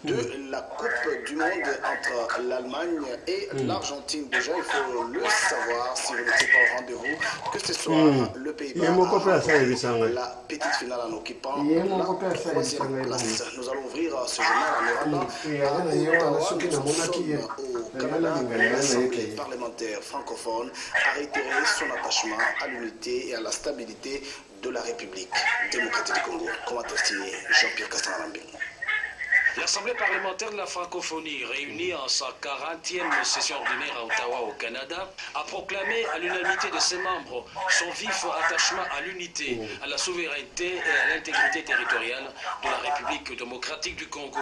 De la Coupe du Monde entre l'Allemagne et l'Argentine. Déjà, il faut le savoir si vous n'étiez pas au rendez-vous, que ce soit le Pays-Bas, la petite finale en occupant la troisième place. Nous allons ouvrir ce journal en Irlande à Ottawa. Nous sommes au Canada. L'Assemblée parlementaire francophone a réitéré son attachement à l'unité et à la stabilité de la République démocratique du Congo. Commentaire signé Jean-Pierre Castan-Lambing. L'Assemblée parlementaire de la francophonie, réunie en sa 40e session ordinaire à Ottawa, au Canada, a proclamé à l'unanimité de ses membres son vif attachement à l'unité, à la souveraineté et à l'intégrité territoriale de la République démocratique du Congo.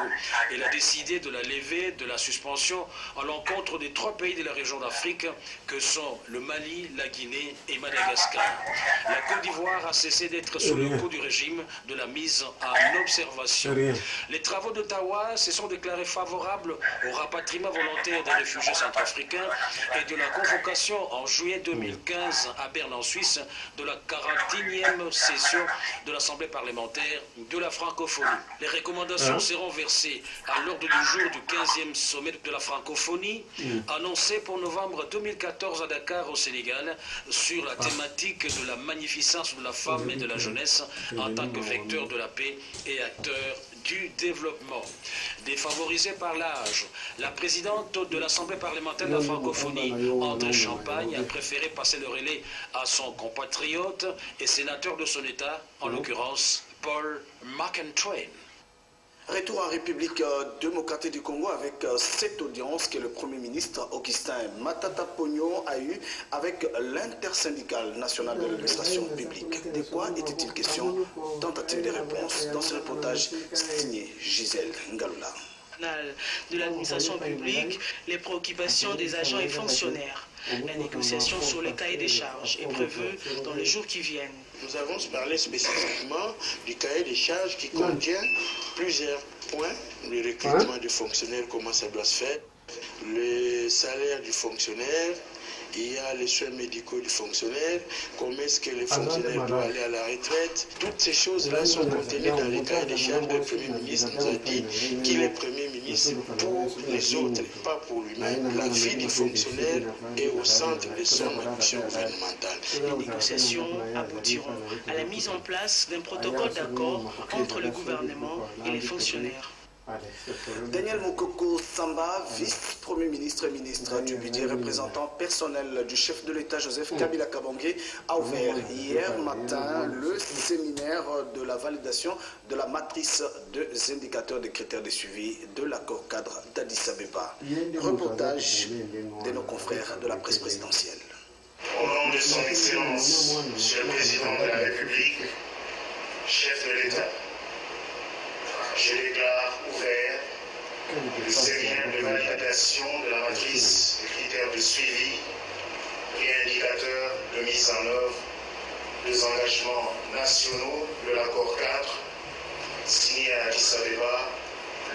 Elle a décidé de la levée de la suspension à l'encontre des 3 pays de la région d'Afrique que sont le Mali, la Guinée et Madagascar. La Côte d'Ivoire a cessé d'être sous le coup du régime de la mise en observation. Les travaux d'Ottawa se sont déclarés favorables au rapatriement volontaire des réfugiés centrafricains et de la convocation en juillet 2015 à Berne en Suisse de la 41e session de l'Assemblée parlementaire de la francophonie. Les recommandations seront versées à l'ordre du jour du 15e sommet de la francophonie annoncé pour novembre 2014 à Dakar au Sénégal sur la thématique de la magnificence de la femme et de la jeunesse en tant que vecteur de la paix et acteur du développement. Défavorisée par l'âge, la présidente de l'Assemblée parlementaire de la francophonie, André Champagne, a préféré passer le relais à son compatriote et sénateur de son État, en l'occurrence Paul McEntwain. Retour en République démocratique du Congo avec cette audience que le Premier ministre Augustin Matata Ponyo a eue avec l'intersyndicale nationale de l'administration publique. De quoi était-il question? Tentative de réponse dans ce reportage signé Gisèle Ngalula. De l'administration publique, les préoccupations des agents et fonctionnaires. La négociation sur les cahiers des charges est prévue dans les jours qui viennent. Nous avons parlé spécifiquement du cahier des charges qui contient plusieurs points. Le recrutement du fonctionnaire, comment ça doit se faire, le salaire du fonctionnaire, il y a les soins médicaux du fonctionnaire, comment est-ce que le fonctionnaire doit aller à la retraite. Toutes ces choses-là sont contenues dans le cahier des charges. Le Premier ministre nous a dit qu'il est Premier ministre pour les autres, pas pour lui-même. La vie du fonctionnaire est au centre de son action gouvernementale. Les négociations aboutiront à la mise en place d'un protocole d'accord entre le gouvernement et les fonctionnaires. Daniel Mokoko Samba, vice-premier ministre et ministre du budget, représentant personnel du chef de l'État Joseph Kabila Kabange, a ouvert hier matin le séminaire de la validation de la matrice des indicateurs des critères de suivi de l'accord cadre d'Addis Abeba. Reportage de nos confrères de la presse présidentielle. Au nom de son Excellence, Monsieur le Président de la République, chef de l'État, je déclare ouvert le séminaire de validation de la matrice des critères de suivi et indicateurs de mise en œuvre des engagements nationaux de l'accord 4 signé à Addis Abeba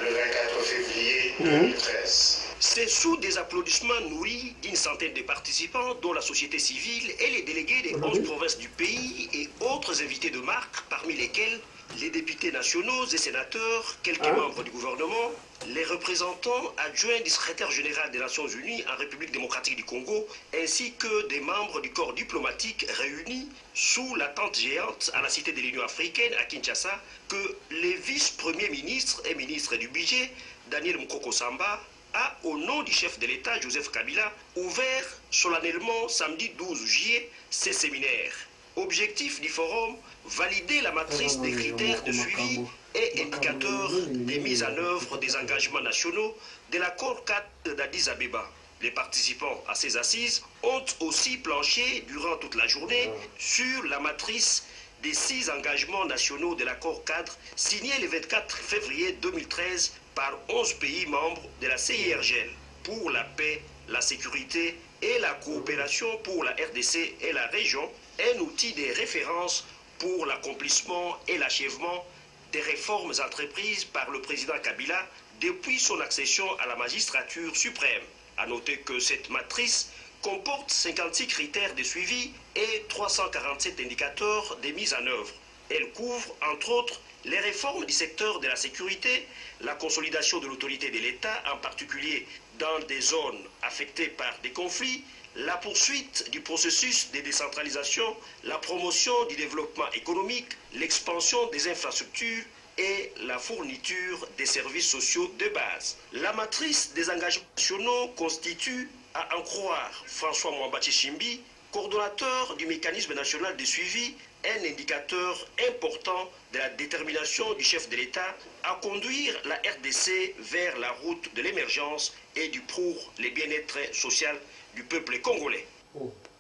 le 24 février 2013. C'est sous des applaudissements nourris d'une centaine de participants, dont la société civile et les délégués des 11 provinces du pays et autres invités de marque, parmi lesquels les députés nationaux et sénateurs, quelques membres du gouvernement, les représentants adjoints du secrétaire général des Nations Unies en République démocratique du Congo, ainsi que des membres du corps diplomatique réunis sous la tente géante à la Cité de l'Union africaine à Kinshasa, que les vice-premiers ministres et ministres du budget, Daniel Mokoko Samba, a, au nom du chef de l'État, Joseph Kabila, ouvert solennellement samedi 12 juillet ces séminaires. Objectif du forum, valider la matrice des critères de suivi et indicateurs des mises en œuvre des engagements nationaux de l'accord 4 d'Addis Abeba. Les participants à ces assises ont aussi planché durant toute la journée sur la matrice des 6 engagements nationaux de l'accord cadre signé le 24 février 2013 par 11 pays membres de la CIRGL pour la paix, la sécurité et la coopération pour la RDC et la région, un outil de référence pour l'accomplissement et l'achèvement des réformes entreprises par le président Kabila depuis son accession à la magistrature suprême. A noter que cette matrice comporte 56 critères de suivi et 347 indicateurs de mise en œuvre. Elle couvre, entre autres, les réformes du secteur de la sécurité, la consolidation de l'autorité de l'État, en particulier dans des zones affectées par des conflits, la poursuite du processus de décentralisation, la promotion du développement économique, l'expansion des infrastructures et la fourniture des services sociaux de base. La matrice des engagements nationaux constitue, à en croire François Mwamba-Chimbi, coordonnateur du mécanisme national de suivi, un indicateur important de la détermination du chef de l'État à conduire la RDC vers la route de l'émergence et pour le bien-être social du peuple congolais.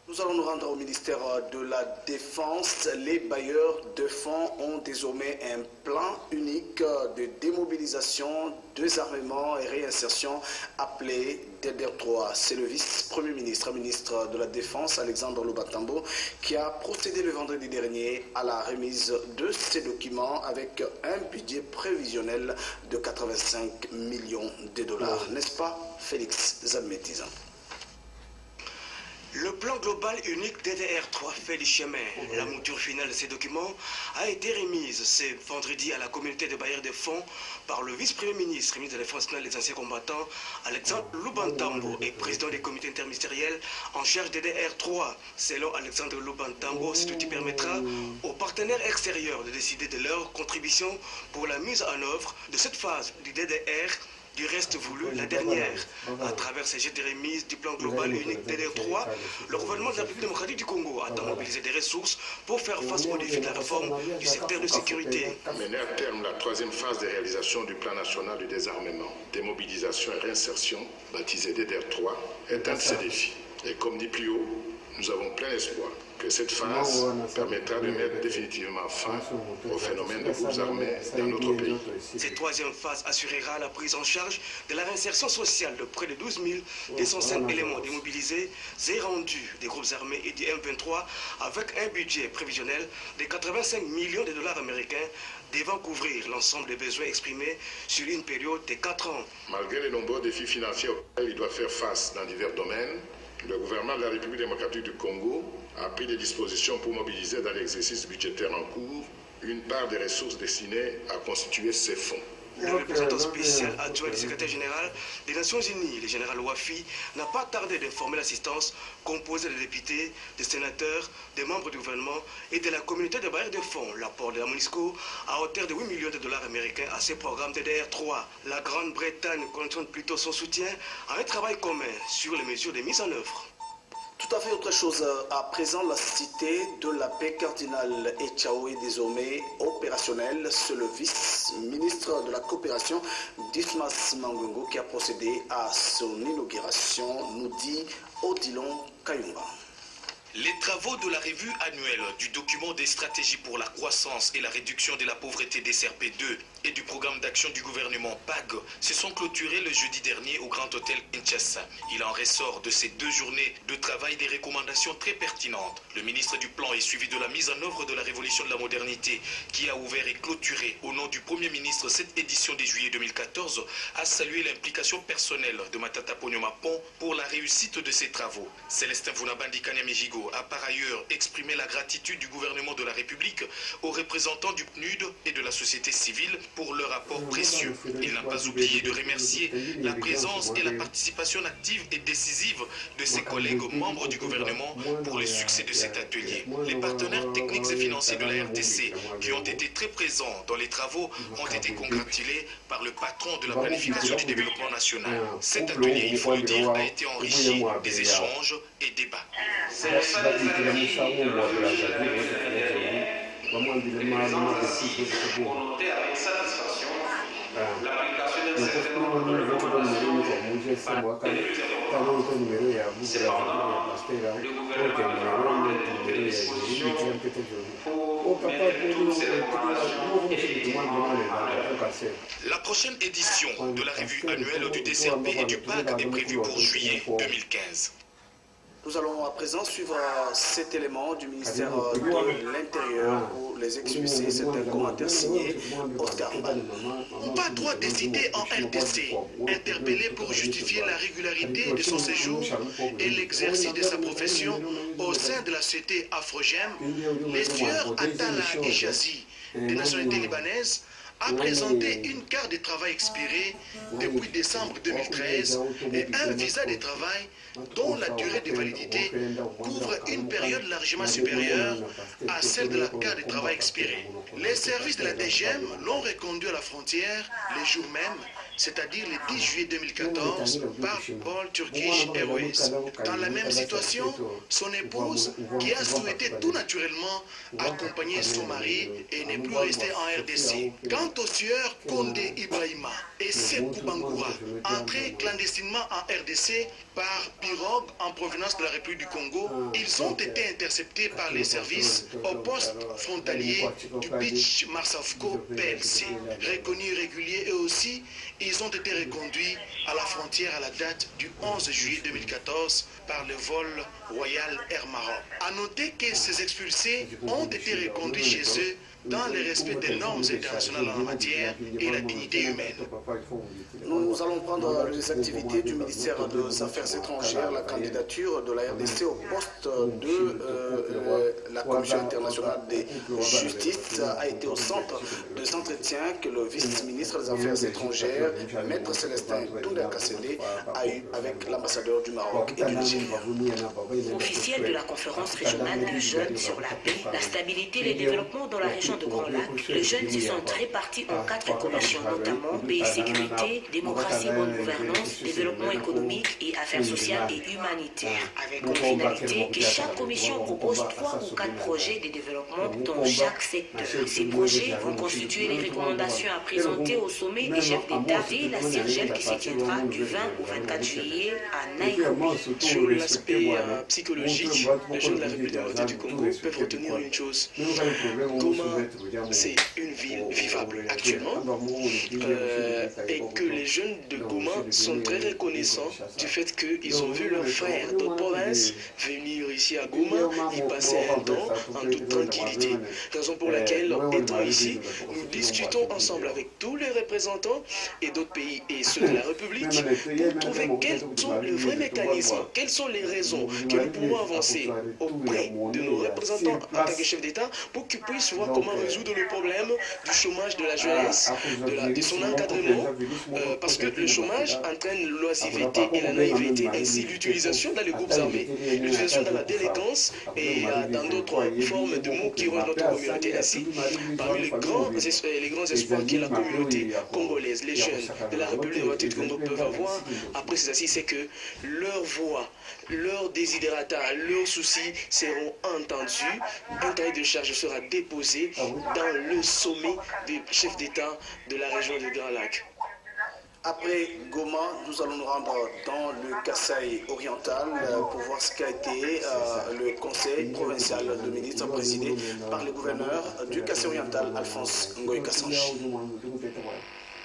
Nous allons nous rendre au ministère de la Défense. Les bailleurs de fonds ont désormais un plan unique de démobilisation, désarmement et réinsertion appelé DDR3. C'est le vice-premier ministre, ministre de la Défense, Alexandre Lubantambo, qui a procédé le vendredi dernier à la remise de ces documents avec un budget prévisionnel de 85 millions de dollars. N'est-ce pas, Félix Zadmetizan? Le plan global unique DDR3 fait du chemin. La mouture finale de ces documents a été remise ce vendredi à la communauté de bailleurs de fonds par le vice-premier ministre, ministre de la Défense nationale des anciens combattants, Alexandre Lubantambo, et président des comités interministériels en charge des DDR3. Selon Alexandre Lubantambo, cet outil permettra aux partenaires extérieurs de décider de leur contribution pour la mise en œuvre de cette phase du DDR, du reste voulu la dernière. À travers ces jets de remise du plan global unique DDR3, le gouvernement de la République démocratique du Congo a mobilisé des ressources pour faire face aux défis de la réforme du secteur de sécurité. Mener à terme la troisième phase de réalisation du plan national du désarmement, démobilisation et réinsertion, baptisé DDR3, est un de ces défis. Et comme dit plus haut, nous avons plein espoir que cette phase permettra de mettre définitivement fin au phénomène de groupes armés dans notre pays. Cette troisième phase assurera la prise en charge de la réinsertion sociale de près de 12 205 éléments démobilisés et rendus des groupes armés et du M23 avec un budget prévisionnel de 85 millions de dollars américains devant couvrir l'ensemble des besoins exprimés sur une période de 4 ans. Malgré les nombreux défis financiers auxquels il doit faire face dans divers domaines, le gouvernement de la République démocratique du Congo a pris des dispositions pour mobiliser dans l'exercice budgétaire en cours une part des ressources destinées à constituer ces fonds. Le représentant spécial adjoint du secrétaire général des Nations Unies, le général Wafi, n'a pas tardé d'informer l'assistance composée de députés, de sénateurs, des membres du gouvernement et de la communauté de bailleurs de fonds. L'apport de la MONUSCO à hauteur de 8 millions de dollars américains à ces programmes DDR3. La Grande-Bretagne conditionne plutôt son soutien à un travail commun sur les mesures de mise en œuvre. Tout à fait autre chose. À présent, la cité de la paix cardinal Echao est désormais opérationnelle. C'est le vice-ministre de la coopération, Dismas Mangungu, qui a procédé à son inauguration, nous dit Odilon Kayumba. Les travaux de la revue annuelle du document des stratégies pour la croissance et la réduction de la pauvreté des CRP2 et du programme d'action du gouvernement PAG se sont clôturés le jeudi dernier au Grand Hôtel Kinshasa. Il en ressort de ces 2 journées de travail des recommandations très pertinentes. Le ministre du Plan et suivi de la mise en œuvre de la révolution de la modernité qui a ouvert et clôturé au nom du Premier ministre cette édition de juillet 2014 a salué l'implication personnelle de Matata Ponyomapon pour la réussite de ces travaux. Célestin Vunabandi Kanyamijigo a par ailleurs exprimé la gratitude du gouvernement de la République aux représentants du PNUD et de la société civile pour leur apport précieux. Il n'a pas oublié de remercier la présence et la participation active et décisive de ses collègues membres du gouvernement pour le succès de cet atelier. Les partenaires techniques et financiers de la RDC qui ont été très présents dans les travaux ont été congratulés par le patron de la planification du développement national. Cet atelier, il faut le dire, a été enrichi des échanges et débats. La prochaine édition de la revue annuelle du DCRP et du PAG est prévue pour juillet 2015. Nous allons à présent suivre cet élément du ministère de l'Intérieur où les expulsés, c'est un commentaire signé Oscar Mbal. Pas droit décider en RDC, interpellé pour justifier la régularité de son séjour et l'exercice de sa profession au sein de la société Afrogem, les tueurs Atala Hijazi, de nationalité libanaise, a présenté une carte de travail expirée depuis décembre 2013 et un visa de travail dont la durée de validité couvre une période largement supérieure à celle de la carte de travail expirée. Les services de la DGM l'ont reconduit à la frontière les jours même, c'est-à-dire le 10 juillet 2014, par Ball Turkish Airways. Dans la même situation, son épouse, qui a souhaité tout naturellement accompagner son mari et ne plus rester en RDC. Quant aux tueurs Kondé Ibrahima et Sekou Bangoura, entrés clandestinement en RDC par pirogue en provenance de la République du Congo, ils ont été interceptés par les services au poste frontalier du Beach Marsavco PLC. Reconnus réguliers eux aussi, ils ont été reconduits à la frontière à la date du 11 juillet 2014 par le vol Royal Air Maroc. A noter que ces expulsés ont été reconduits chez eux dans le respect des normes internationales en la matière et la dignité humaine. Nous allons prendre les activités du ministère des Affaires étrangères. La candidature de la RDC au poste de la Commission internationale de justice a été au centre de entretiens que le vice-ministre des Affaires étrangères, Maître Célestin Tounda Kassende, a eu avec l'ambassadeur du Maroc et du Nigeria. Officiel de la conférence régionale des jeunes sur la paix, la stabilité et le développement dans la région de Grand Lac, les jeunes se sont répartis en 4 commissions, notamment paix et sécurité, démocratie, bonne gouvernance, développement économique et affaires sociales et humanitaires, avec comme finalité que chaque commission propose 3 ou 4 projets de développement dans chaque secteur. Ces projets vont constituer les recommandations à présenter au sommet des chefs d'État dès la CIRGEL qui se tiendra du 20 au 24 juillet à Nairobi. Sur l'aspect psychologique, les jeunes de la République démocratique du Congo peuvent retenir une chose. Goma, c'est une ville vivable actuellement et que les jeunes de Goma sont très reconnaissants du fait qu'ils ont vu leurs frères d'autres provinces venir ici à Goma, y passer un temps en toute tranquillité. Raison pour laquelle, étant ici, nous discutons ensemble avec tous les représentants et d'autres pays et ceux de la République pour trouver quels sont les vrais mécanismes, quelles sont les raisons que nous pouvons avancer auprès de nos représentants en tant que chefs d'État pour qu'ils puissent voir comment résoudre le problème du chômage de la jeunesse, de son encadrement, parce que le chômage entraîne l'oisiveté et la naïveté, ainsi l'utilisation dans les groupes armés, l'utilisation dans la délinquance et dans d'autres formes de mots qui rongent notre communauté. Ainsi, parmi les grands espoirs que la communauté congolaise, les jeunes de la République démocratique du Congo peuvent avoir après ces assises, c'est que leur voix, leurs desiderata, leurs soucis seront entendus. Un cahier de charge sera déposé dans le sommet des chefs d'État de la région du Grand Lac. Après Goma, nous allons nous rendre dans le Kasaï oriental pour voir ce qu'a été le conseil provincial de ministres présidé par le gouverneur du Kasaï oriental, Alphonse Ngoï Kassanji.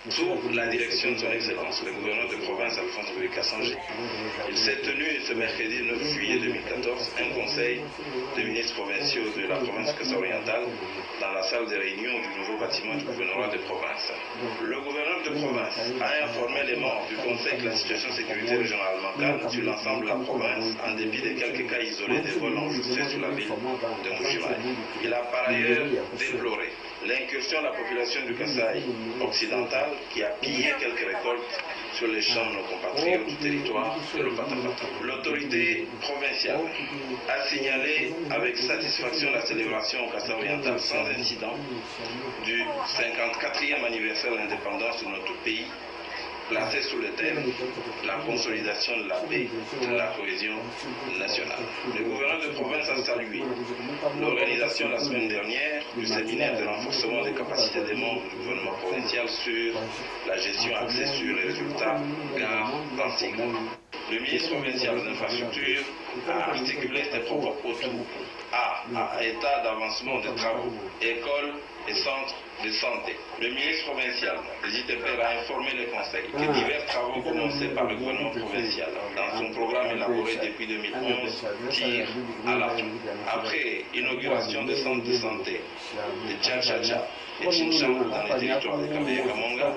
Sous la direction de son Excellence, le gouverneur de province Alphonse Ngoï Kassanji, il s'est tenu ce mercredi 9 juillet 2014 un conseil de ministres provinciaux de la province Kasaï orientale dans la salle de réunion du nouveau bâtiment du gouvernorat de province. Le gouverneur de province a informé les membres du conseil que la situation de sécurité régionalement calme sur l'ensemble de la province en dépit de quelques cas isolés de vols enregistrés sur la ville de Mouchimai. Il a par ailleurs déploré l'incursion de la population du Kasaï occidental qui a pillé quelques récoltes sur les champs de nos compatriotes du territoire de l'Opatapata. L'autorité provinciale a signalé avec satisfaction la célébration au Kasaï oriental sans incident du 54e anniversaire de l'indépendance de notre pays, placé sous le thème « La consolidation de la paix et de la cohésion nationale ». Le gouverneur de province a salué l'organisation la semaine dernière du séminaire de renforcement des capacités des membres du gouvernement provincial sur la gestion axée sur les résultats gains en cycle. Le ministre provincial des infrastructures a articulé ses propos autour à état d'avancement des travaux, écoles et centres de santé. Le ministre provincial des ITPR a informé le Conseil que divers travaux commencés par le gouvernement provincial dans son programme élaboré depuis 2011 tirent à la fin. Après inauguration des centres de santé de Tchatchacha et Chinchan dans les territoires de Kameyakamanga,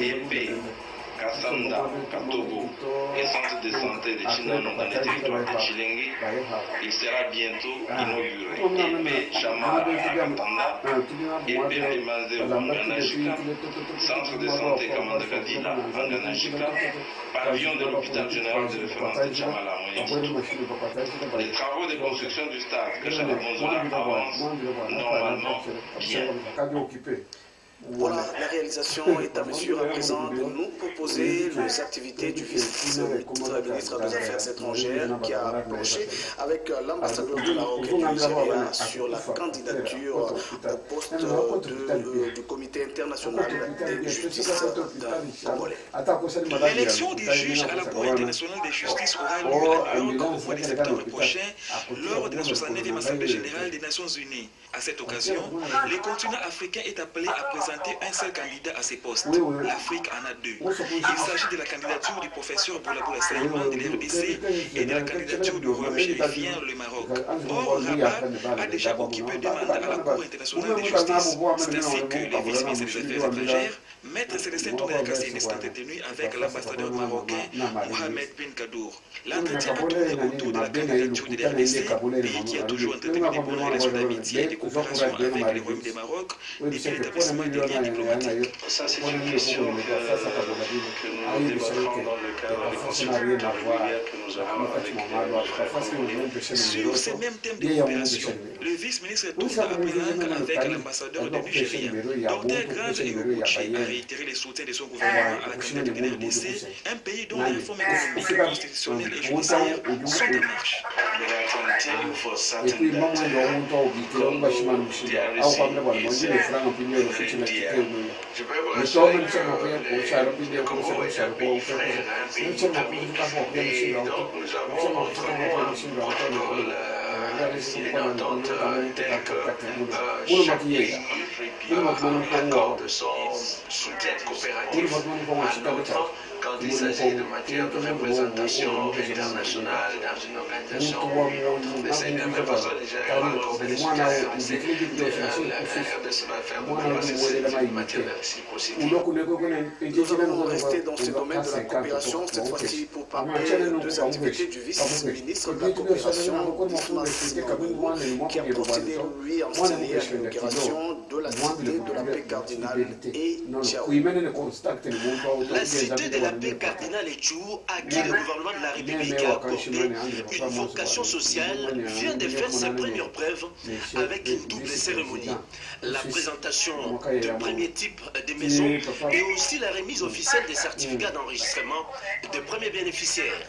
Épée, Kassanda, Katogo et centre de santé de Chinono dans les territoires de Chilengi, il sera bientôt inauguré. Épée, Chama, Katanda, Épée, Mimaze, Wanganashika, centre de santé Kamandakadila, Wanganashika, pavillon de l'hôpital général de référence de Chamala, les travaux de construction du stade Kachalabonzola avancent normalement bien. Voilà, la réalisation est à mesure à présent de nous proposer les activités du vice-ministre des Affaires étrangères qui a planché avec l'ambassadeur du Maroc et du Nigeria sur la candidature au poste du comité international de justice d'un Congolais. L'élection des juges à la Cour internationale de justice aura lieu à New York au mois de septembre prochain lors de la 69e Assemblée générale des Nations unies. À cette occasion, le continent africain est appelé à présenter un seul candidat à ces postes. L'Afrique en a deux. Il s'agit de la candidature du professeur Boulaboula Salman de l'RDC et de la candidature du royaume chérifien, le Maroc. Or, Rabat a déjà occupé deux mandats à la Cour internationale de justice. C'est ainsi que le vice-ministre des Affaires étrangères, Maître Célestin Touré Kassini, s'est entretenu avec l'ambassadeur marocain Mohamed bin Kadour. L'entretien a tourné autour de la candidature de l'RDC, pays qui a toujours entretenu des bonnes relations d'amitié et de coopération avec le Royaume du Maroc depuis l'établissement des liens diplomatiques. Ça, c'est une question que nous débattrons dans le cadre des consultations régulières que nous avons avec le Sur ces mêmes thèmes de coopération, le vice-ministre tourne à Pélang avec l'ambassadeur de Nigeria. Dr Grave Eguchi a réitéré le soutien de son gouvernement à la candidature de l'RDC, un pays dont les réformes économiques, constitutionnelles et judiciaires sont en marche. Le Congo est un pays frère, un pays dynamique, et donc nous avons entraîné un protocole signé d'entente tel que chaque pays accorde son soutien coopératif à l'autre quand il s'agit de matière de représentation internationale dans une organisation de cette même façon. Déjà, la RDC va faire beaucoup de matière de réciprocité. Nous allons rester dans ce domaine de la coopération, cette fois-ci pour parler des activités du vice-ministre de la coopération, Dismas Mangwengu, qui a procédé, lui, en signé à l'inauguration de la cité de la paix cardinale et Tchao. La cité de la paix cardinale et Tchou, à qui le gouvernement de la République a accordé une vocation sociale, vient de faire ses premières preuves avec une double cérémonie. La présentation du premier type de maison et aussi la remise officielle des certificats d'enregistrement des premiers bénéficiaires.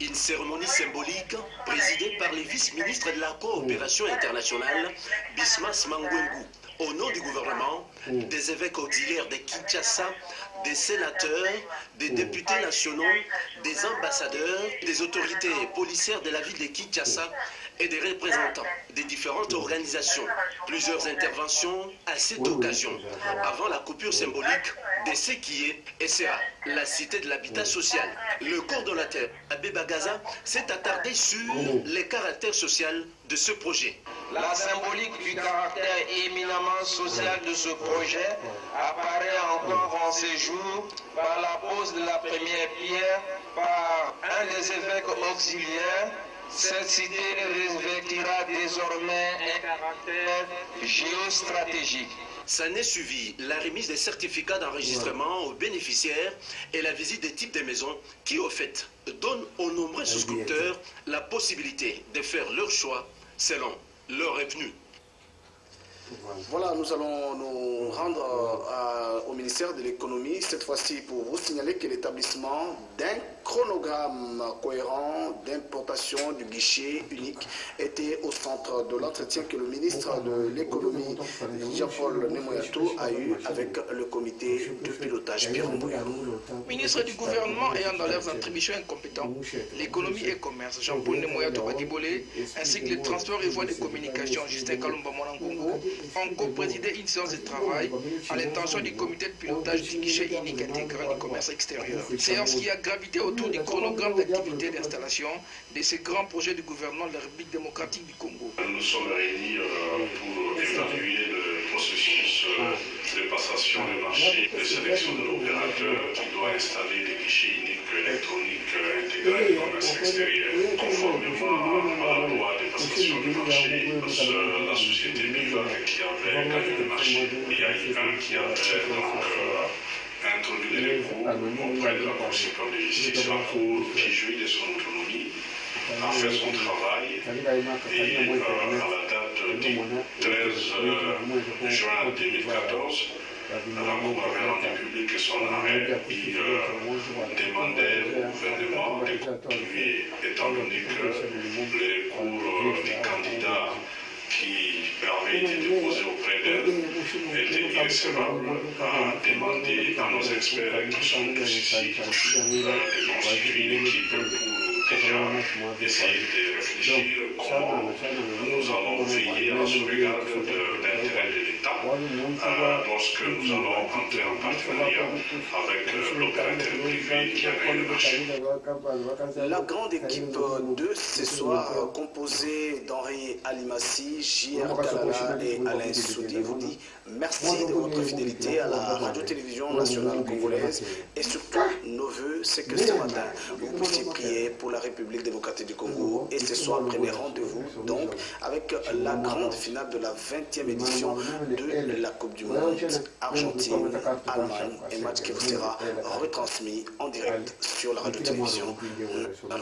Une cérémonie symbolique présidée par le vice-ministre de la coopération internationale, Dismas Mangwengu, au nom du gouvernement, des évêques auxiliaires de Kinshasa, des sénateurs, des députés nationaux, des ambassadeurs, des autorités policières de la ville de Kinshasa et des représentants des différentes organisations. Plusieurs interventions à cette occasion, avant la coupure symbolique de ce qui est et sera la cité de l'habitat social. Le coordonnateur Abbé Bagaza s'est attardé sur les caractères social de ce projet. La symbolique du caractère éminemment social de ce projet apparaît encore en ces jours par la pose de la première pierre par un des évêques auxiliaires. Cette cité revêtira désormais un caractère géostratégique. Ça n'est suivi la remise des certificats d'enregistrement aux bénéficiaires et la visite des types de maisons qui, au fait, donnent aux nombreux souscripteurs la possibilité de faire leur choix selon leur revenu. Voilà, nous allons nous rendre au ministère de l'économie, cette fois-ci pour vous signaler que l'établissement d'un chronogramme cohérent d'importation du guichet unique était au centre de l'entretien que le ministre de l'économie, Jean-Paul Nemoyato, a eu avec le comité de pilotage Pierre Mouya. ministres du gouvernement ayant dans leurs attributions incompétents l'économie et commerce, Jean-Paul Nemoya Tobadibole, ainsi que les transports et voies de communication, Justin Kalumba Mwanangongo, ont co-présidé une séance de travail à l'intention du comité de pilotage du guichet unique intégré du commerce extérieur. Séance qui a gravité autour du chronogramme d'activité d'installation de ces grands projets du gouvernement de la République démocratique du Congo. Nous sommes réunis pour évaluer le processus de passation des marchés de sélection de l'opérateur qui doit installer des guichets uniques électroniques intégrés du commerce extérieur. Conformément à la loi de passation des marchés, la société Bivac qui avait gagné le marché, il y a ICANN qui avait introduit les recours auprès de la Cour suprême de justice, la Cour qui jouit de son autonomie, a fait son travail et à la date du 13 juin 2014, la Cour avait rendu public son arrêt qui demandait au gouvernement de continuer, étant donné que les cours des candidats qui permet de déposer auprès d'elle était irrécevable, à demander à nos experts qui sont ici de constituer une équipe pour déjà essayer de réfléchir comment nous allons veiller à la sauvegarde de l'intérêt de l'État lorsque nous allons entrer en partenariat avec l'opérateur privé qui a gagné le marché. La grande équipe de ce soir, composée d'Henri Alimassi, J.R. Kalala et Alain Soudi, vous dit merci de votre fidélité à la radio-télévision nationale congolaise et surtout nos voeux, c'est que ce matin, vous puissiez prier pour la République démocratique du Congo et ce soir, prenez rendez-vous donc avec la grande finale de la 20e édition de la Coupe du Monde, Argentine, Allemagne, un match qui vous sera retransmis en direct sur la radio-télévision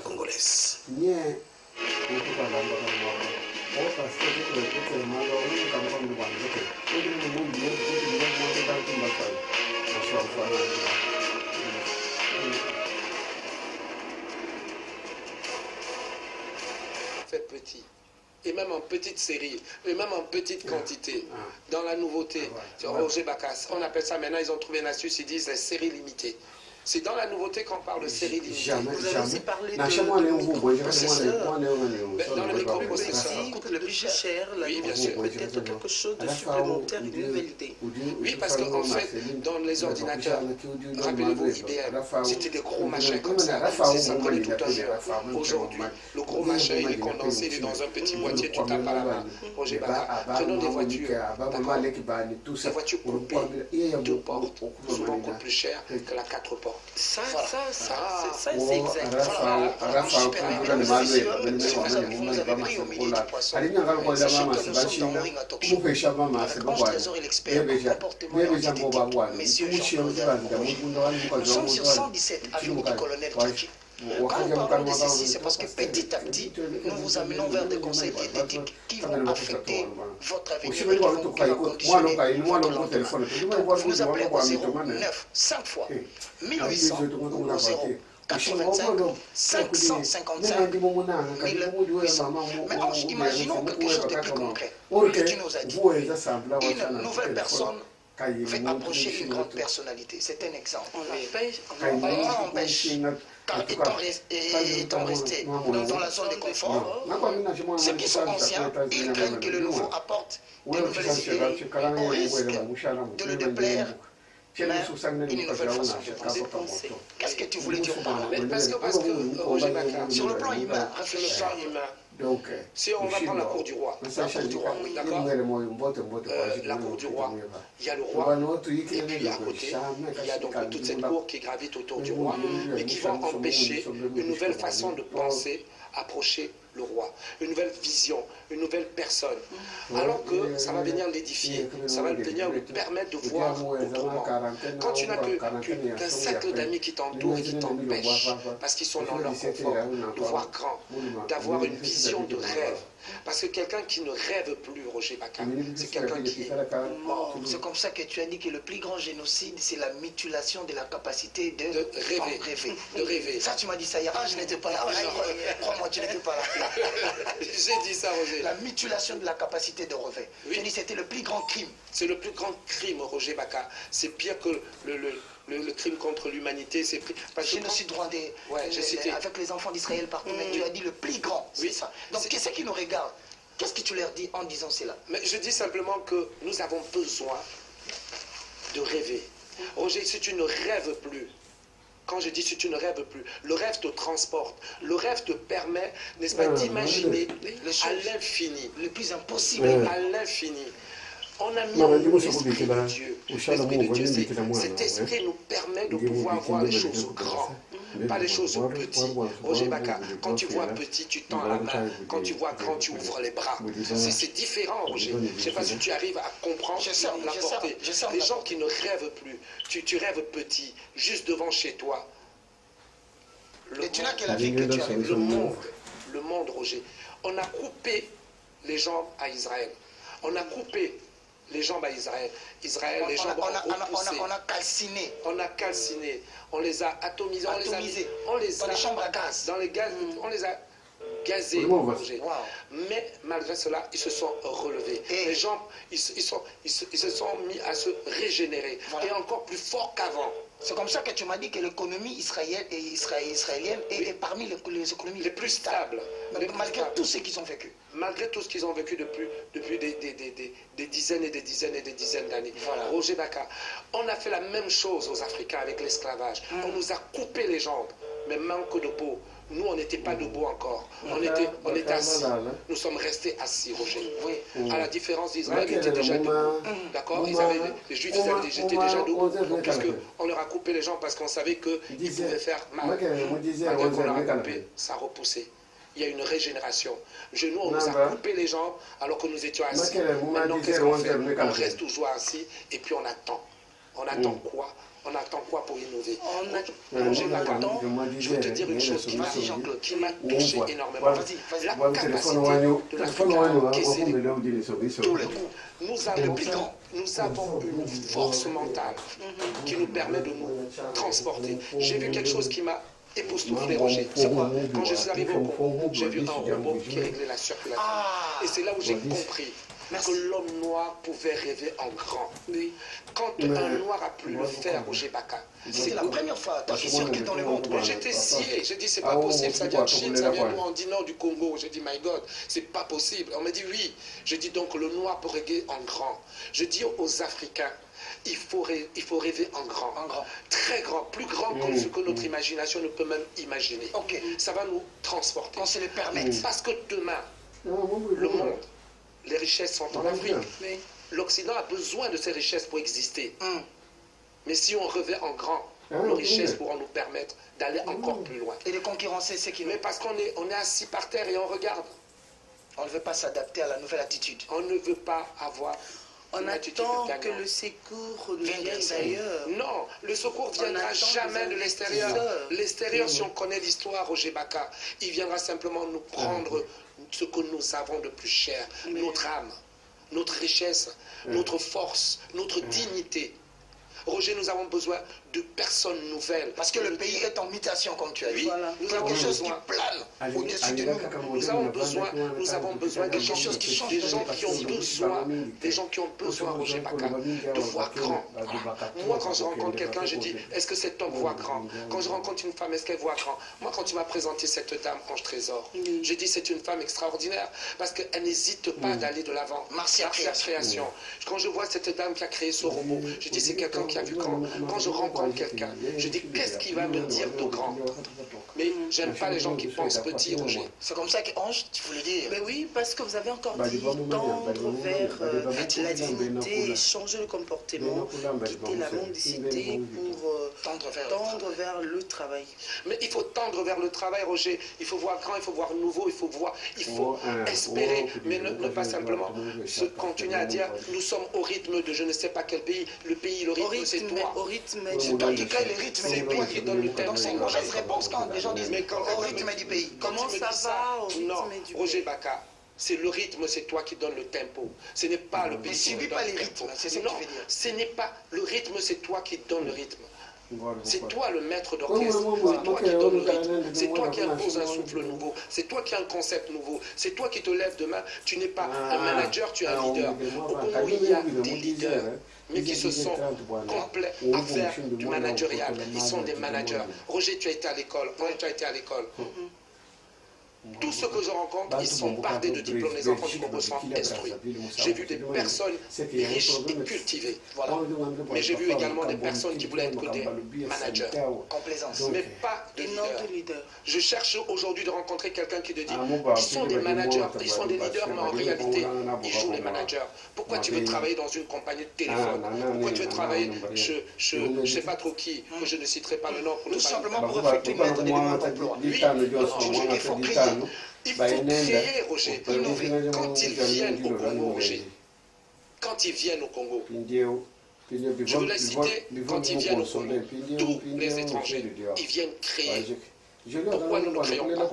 congolaise. Faites petit. Et même en petite série, et même en petite quantité, dans la nouveauté. Roger Bacas, on appelle ça maintenant, ils ont trouvé une astuce, ils disent les séries limitées. C'est dans la nouveauté qu'on parle de série limitée. Vous avez aussi parlé de microprocesseur. Dans le microprocesseur, coûte le plus cher, oui, bien sûr. Peut-être quelque chose de supplémentaire, une nouvelle idée. Oui, parce qu'en fait, dans les ordinateurs, rappelez-vous, IBM, c'était des gros machins comme ça. C'est ça qu'on est tout à l'heure. Aujourd'hui, le gros machin, il est condensé, il est dans un petit boîtier, tu tapes à la main. Roger Bacas, prenons des voitures, d'accord. Des voitures coupées, 2 portes, souvent coûtent plus cher que la 4 portes. Ça, c'est exact. Vous nous avez pris au milieu du poisson. Sachez que nous sommes dans Moringa Talk Show. Avec Ange Trésor et l'expert comportement et antithétique. Messieurs Jean-Claude Moumou. Nous sommes sur 117 avenue du colonel Kiki. Quand nous parlons de ceci, c'est parce que petit à petit, nous vous amenons vers des conseils diététiques qui vont affecter votre avenir et qui vont conditionner votre lendemain. Donc, vous nous appelez au 09 5 fois 1800 ou 0 85 555 1800. Maintenant, imaginons quelque chose de plus concret que tu nous as dit. Une nouvelle personne fait approcher une grande personnalité. C'est un exemple. On empêche. Étant restés dans la zone de confort, ceux qui sont anciens, ils craignent que le nouveau apporte de nouvelles idées au risque de le déplaire. Mais une nouvelle façon de penser. Qu'est-ce que tu voulais dire par là? Parce que Roger Bacas, sur le plan humain, donc, si on va prendre la cour du roi, oui, d'accord. La cour du roi, il y a le roi, et puis à côté, il y a donc toute cette cour qui gravite autour du roi, mais qui va empêcher une nouvelle façon de penser, approcher le roi, une nouvelle vision, une nouvelle personne. Alors que ça va venir l'édifier, ça va venir lui permettre de voir autrement. Quand tu n'as qu'un cercle d'amis qui t'entourent et qui t'empêchent, parce qu'ils sont dans leur confort, de voir grand, d'avoir une vision de rêve. Parce que quelqu'un qui ne rêve plus, Roger Bacas, c'est quelqu'un qui est mort. C'est comme ça que tu as dit que le plus grand génocide, c'est la mutilation de la capacité de rêver. De rêver. Ça, tu m'as dit ça hier. Ah, je n'étais pas là. Crois-moi, tu n'étais pas là. J'ai dit ça, Roger. La mutilation de la capacité de rêver. Oui. Tu dis que c'était le plus grand crime. C'est le plus grand crime, Roger Bacas. C'est pire que le crime contre l'humanité, c'est pris. Génocide rwandais, avec les enfants d'Israël partout, mais tu as dit le plus grand, c'est ça. Donc qu'est-ce qui nous regarde? Qu'est-ce que tu leur dis en disant cela? Mais je dis simplement que nous avons besoin de rêver. Roger, si tu ne rêves plus, quand je dis si tu ne rêves plus, le rêve te transporte, le rêve te permet, n'est-ce pas, d'imaginer à l'infini, le plus impossible, à l'infini. On a mis en nous l'esprit de Dieu. L'esprit de Dieu, cet esprit nous permet de pouvoir voir les choses grandes, pas les choses petites. Roger Baka, quand tu vois petit, tu tends la main. Quand tu vois grand, tu ouvres les bras. C'est différent, Roger. Je ne sais pas si tu arrives à comprendre la portée. Les gens qui ne rêvent plus, tu rêves petit, juste devant chez toi. Et tu n'as que la vie que tu as. Le monde, Roger. On a coupé les jambes à Israël. On a coupé les jambes à Israël. Les jambes on a calciné. On a calciné. On les a atomisés. On les a dans les chambres à gaz. Dans les gaz, on les a gazés. Mais malgré cela, ils se sont relevés. Et les jambes, ils se sont mis à se régénérer. Et encore plus fort qu'avant. C'est comme ça que tu m'as dit que l'économie israélienne est parmi les économies les plus stables. Malgré tout ce qu'ils ont vécu. Malgré tout ce qu'ils ont vécu depuis des dizaines et des dizaines et des dizaines d'années. Voilà. Roger Baka, on a fait la même chose aux Africains avec l'esclavage. On nous a coupé les jambes, mais manque de peau. Nous, on n'était pas debout encore. On était assis. Nous sommes restés assis, Roger. Oui. À la différence d'Israël, ils étaient déjà debout. D'accord? Les Juifs étaient déjà debout. On leur a coupé les jambes parce qu'on savait qu'ils pouvaient faire mal. Malgré qu'on leur a coupé, ça a repoussé. Il y a une régénération. Nous, on nous a coupé les jambes alors que nous étions assis. Maintenant, qu'est-ce qu'on fait? On reste toujours assis et puis on attend. On attend quoi? On attend quoi pour innover? Je vais te dire une chose qui m'a touché énormément. La capacité de l'Afrique à encaisser tous les coups. Nous avons une force mentale qui nous permet de nous transporter. J'ai vu quelque chose qui m'a époustouflé, Roger. C'est quoi? Quand je suis arrivé au Congo, j'ai vu un robot qui réglait la circulation. Et c'est là où j'ai compris que l'homme noir pouvait rêver en grand. Quand un noir a pu le faire, Roger Baka, c'est la première fois que tu circules dans le monde. J'étais scié, j'ai dit c'est pas possible, ça vient de Chine, ça vient de nous, on dit non du Congo. J'ai dit my God, c'est pas possible. On m'a dit oui. Je dis donc le noir peut rêver en grand. Je dis aux Africains, il faut rêver en grand, très grand, plus grand que ce que notre imagination ne peut même imaginer. Ça va nous transporter. Qu'on se le permette. Parce que demain, le monde, les richesses sont en Afrique. L'Occident a besoin de ces richesses pour exister. Mais si on revient en grand, nos richesses pourront nous permettre d'aller encore plus loin. Et de concurrencer ce qui... Mais parce qu'on est assis par terre et on regarde. On ne veut pas s'adapter à la nouvelle attitude. On ne veut pas avoir... On attend que le secours vienne d'ailleurs. Non, le secours ne viendra jamais de l'extérieur. L'extérieur, si on connaît l'histoire, Roger Baka, il viendra simplement nous prendre ce que nous avons de plus cher, notre âme, notre richesse, notre force, notre dignité. Roger, nous avons besoin de personnes nouvelles. Parce que le pays est en mutation, comme tu as dit. Nous avons quelque chose qui plane au-dessus de nous. Nous avons besoin de quelque chose qui change. Des gens qui ont besoin, Roger Baka, de voir grand. Moi, quand je rencontre quelqu'un, je dis, est-ce que cet homme voit grand? Quand je rencontre une femme, est-ce qu'elle voit grand? Moi, quand tu m'as présenté cette dame, Ange Trésor, je dis, c'est une femme extraordinaire, parce qu'elle n'hésite pas d'aller de l'avant. Marcia Création. Quand je vois cette dame qui a créé ce robot, je dis, c'est quelqu'un qui a vu grand. Quand je rencontre quelqu'un, je dis qu'est-ce qu'il va me dire de grand? Mais j'aime pas les gens qui pensent petit, Roger. C'est comme ça qu'Ange, tu voulais dire? Mais oui, parce que vous avez encore dit tendre vers la dignité, changer le comportement, quitter la mendicité pour tendre vers le travail. Mais il faut tendre vers le travail, Roger. Il faut voir grand, il faut voir nouveau, il faut espérer, mais ne pas simplement se continuer à dire nous sommes au rythme de je ne sais pas quel pays. Le pays, le rythme, c'est toi. Au rythme c'est toi qui crée le rythme du pays qui donne le tempo. Donc c'est une mauvaise réponse quand les gens disent mais au rythme du pays. Comment ça va au rythme du pays? Roger Baka, c'est le rythme, c'est toi qui donne le tempo. Ce n'est pas le pays. Ne subis pas les rythmes, c'est ce que tu veux dire. Ce n'est pas le rythme, c'est toi qui donne le rythme. C'est toi le maître d'orchestre, c'est toi qui donne le rythme, c'est toi qui impose un souffle nouveau, c'est toi qui as un concept nouveau, c'est toi qui te lèves demain. Tu n'es pas un manager, tu es un leader. Au Congo, il y a des leaders, mais qui se sont complets à faire du managérial. Ils sont des managers. Roger, tu as été à l'école. Roger, tu as été à l'école. Tous ceux que je rencontre, ils sont bardés de diplômes. Les enfants du Congo sont instruits. J'ai vu des personnes riches et cultivées. Voilà. Mais j'ai vu également des personnes qui voulaient être côté manager. Complaisance. Mais pas de leader. Je cherche aujourd'hui de rencontrer quelqu'un qui te dit ils sont des managers, ils sont des leaders, mais en réalité, ils jouent les managers. Pourquoi tu veux travailler dans une compagnie de téléphone? Pourquoi tu veux travailler chez je ne sais pas trop qui, que je ne citerai pas le nom. Tout simplement pour effectivement être des demandes d'emploi. Oui, il faut créer. Il faut créer, Roger, innover. Quand ils viennent au Congo, Roger, quand ils viennent au Congo, je veux les citer, quand ils viennent au Congo, tous les étrangers, ils viennent créer. Pourquoi nous ne créons pas?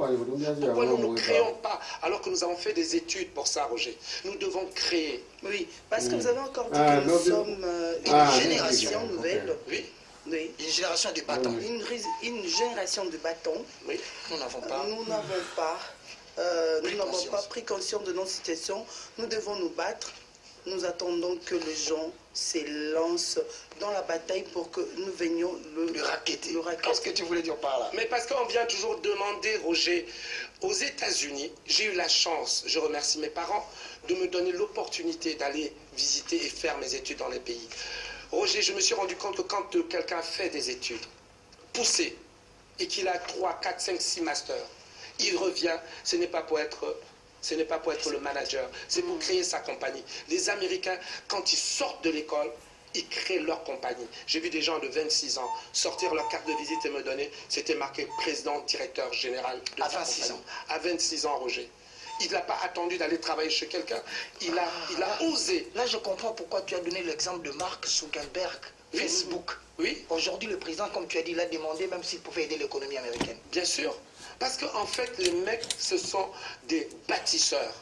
Pourquoi nous ne créons pas alors que nous avons fait des études pour ça, Roger? Nous devons créer. Oui, parce que vous avez encore dit que nous sommes une génération nouvelle. Oui. Oui. Une génération de bâtons. Une génération de bâtons. Oui. Nous n'avons pas pris conscience de notre situation. Nous devons nous battre. Nous attendons que les gens s'élancent dans la bataille pour que nous venions le racketter. Qu'est-ce que tu voulais dire par là? Mais parce qu'on vient toujours demander, Roger, aux États-Unis, j'ai eu la chance, je remercie mes parents, de me donner l'opportunité d'aller visiter et faire mes études dans les pays. Roger, je me suis rendu compte que quand quelqu'un fait des études poussées et qu'il a 3, 4, 5, 6 masters, il revient, ce n'est pas pour être le manager, c'est pour créer sa compagnie. Les Américains, quand ils sortent de l'école, ils créent leur compagnie. J'ai vu des gens de 26 ans sortir leur carte de visite et me donner, c'était marqué président, directeur général de à 26 ans. À 26 ans, Roger. Il n'a pas attendu d'aller travailler chez quelqu'un. Il a osé. Là, je comprends pourquoi tu as donné l'exemple de Mark Zuckerberg, Facebook. Oui. Aujourd'hui, le président, comme tu as dit, il a demandé même s'il pouvait aider l'économie américaine. Bien sûr. Parce qu'en fait, les mecs, ce sont des bâtisseurs.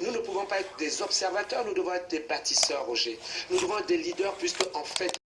Nous ne pouvons pas être des observateurs, nous devons être des bâtisseurs, Roger. Nous devons être des leaders, puisque en fait,